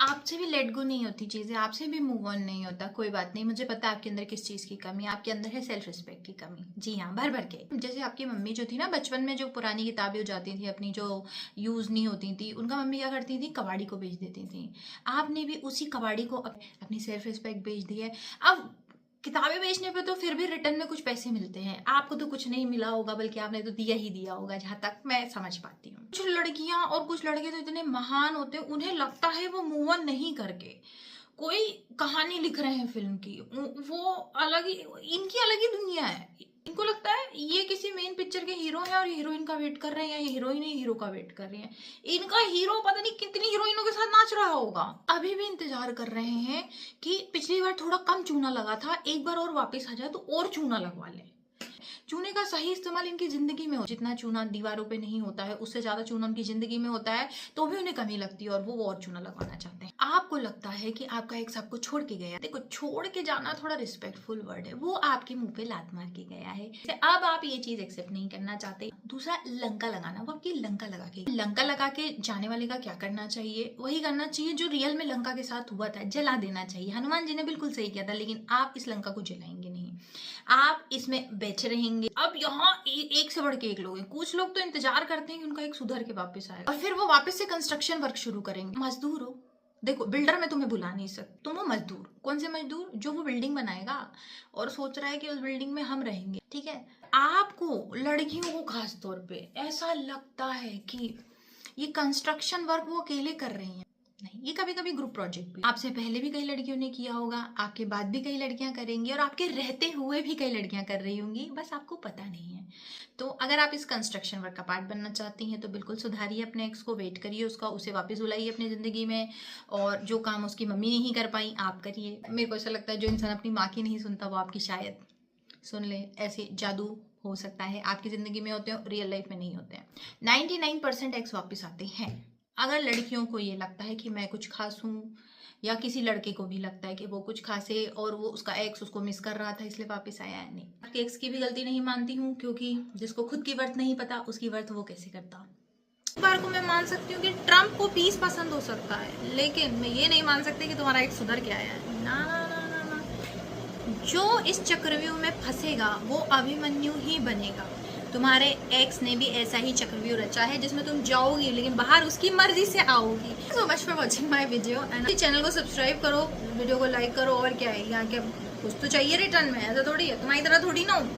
आपसे भी let go नहीं होती चीज़ें, आपसे भी मूव ऑन नहीं होता। कोई बात नहीं, मुझे पता है आपके अंदर किस चीज़ की कमी है। आपके अंदर है सेल्फ रिस्पेक्ट की कमी। जी हाँ, भर भर के। जैसे आपकी मम्मी जो थी ना, बचपन में जो पुरानी किताबें हो जाती थी अपनी, जो यूज़ नहीं होती थी, उनका मम्मी क्या करती थी, कबाड़ी को बेच देती थी। आपने भी उसी कबाड़ी को अपनी सेल्फ रिस्पेक्ट बेच दी है। अब किताबें बेचने पे तो फिर भी रिटर्न में कुछ पैसे मिलते हैं, आपको तो कुछ नहीं मिला होगा, बल्कि आपने तो दिया ही दिया होगा, जहां तक मैं समझ पाती हूँ। कुछ लड़कियां और कुछ लड़के तो इतने महान होते हैं, उन्हें लगता है वो मूव ऑन नहीं करके कोई कहानी लिख रहे हैं फिल्म की, वो अलग ही, इनकी अलग ही दुनिया है। इनको लगता है ये किसी मेन पिक्चर के हीरो हैं और हीरोइन का वेट कर रहे हैं, या ये हीरोइन ही हीरो का वेट कर रही है। इनका हीरो पता नहीं कितनी हीरोइनों के साथ नाच रहा होगा, अभी भी इंतजार कर रहे हैं कि पिछली बार थोड़ा कम चूना लगा था, एक बार और वापस आ जाए तो और चूना लगवा ले। चूने का सही इस्तेमाल इनकी जिंदगी में हो, जितना चूना दीवारों पे नहीं होता है उससे ज्यादा चूना उनकी जिंदगी में होता है, तो भी उन्हें कमी लगती है और वो और चूना लगवाना चाहते हैं। आपको लगता है कि आपका एक्स आपको छोड़ के गया, देखो छोड़ के जाना थोड़ा रिस्पेक्टफुल वर्ड है, वो आपके मुंह पे लात मार के गया है, अब आप ये चीज एक्सेप्ट नहीं करना चाहते। दूसरा, लंका लगाना, वो आपकी लंका लगा के जाने वाले का क्या करना चाहिए, वही करना चाहिए जो रियल में लंका के साथ हुआ था, जला देना चाहिए। हनुमान जी ने बिल्कुल सही किया था, लेकिन आप इस लंका को जलाएंगे नहीं, आप इसमें बैठे रहेंगे। अब यहाँ एक से बढ़ के एक लोग हैं, कुछ लोग तो इंतजार करते हैं कि उनका एक सुधर के वापस आएगा और फिर वो वापस से कंस्ट्रक्शन वर्क शुरू करेंगे। मजदूर हो, देखो बिल्डर में तुम्हें बुला नहीं सकते, तुम हो मजदूर। कौन से मजदूर? जो वो बिल्डिंग बनाएगा और सोच रहा है कि उस बिल्डिंग में हम रहेंगे, ठीक है। आपको लड़कियों को खास तौर पे ऐसा लगता है कि ये कंस्ट्रक्शन वर्क वो अकेले कर रही हैं, नहीं, ये कभी कभी ग्रुप प्रोजेक्ट भी आपसे पहले भी कई लड़कियों ने किया होगा, आपके बाद भी कई लड़कियां करेंगी, और आपके रहते हुए भी कई लड़कियां कर रही होंगी, बस आपको पता नहीं है। तो अगर आप इस कंस्ट्रक्शन वर्क का पार्ट बनना चाहती हैं तो बिल्कुल सुधारिए अपने एक्स को, वेट करिए उसका, उसे वापस बुलाइए अपनी ज़िंदगी में, और जो काम उसकी मम्मी नहीं कर पाई आप करिए। मेरे को ऐसा लगता है जो इंसान अपनी माँ की नहीं सुनता वो आपकी शायद सुन ले। ऐसे जादू हो सकता है, आपकी ज़िंदगी में होते हैं, रियल लाइफ में नहीं होते हैं। 99% एक्स वापस आते हैं। अगर लड़कियों को ये लगता है कि मैं कुछ खास हूँ, या किसी लड़के को भी लगता है कि वो कुछ खास है और वो उसका एक्स उसको मिस कर रहा था इसलिए वापस आया है, नहीं, आपके एक्स की भी गलती नहीं मानती हूँ, क्योंकि जिसको खुद की वर्थ नहीं पता उसकी वर्थ वो कैसे करता। इस बार को मैं मान सकती हूँ कि ट्रम्प को पीस पसंद हो सकता है, लेकिन मैं ये नहीं मान सकती कि तुम्हारा एक्स सुधर के आया है। ना ना ना ना ना, जो इस चक्रव्यूह में फंसेगा वो अभिमन्यु ही बनेगा। तुम्हारे एक्स ने भी ऐसा ही चक्रव्यूह रचा है जिसमें तुम जाओगी लेकिन बाहर उसकी मर्जी से आओगी। So much for watching my video, and channel को सब्सक्राइब करो, वीडियो को लाइक करो, और क्या है यहाँ के कुछ तो चाहिए रिटर्न में, ऐसा थोड़ी है तुम्हारी तरह थोड़ी ना हो।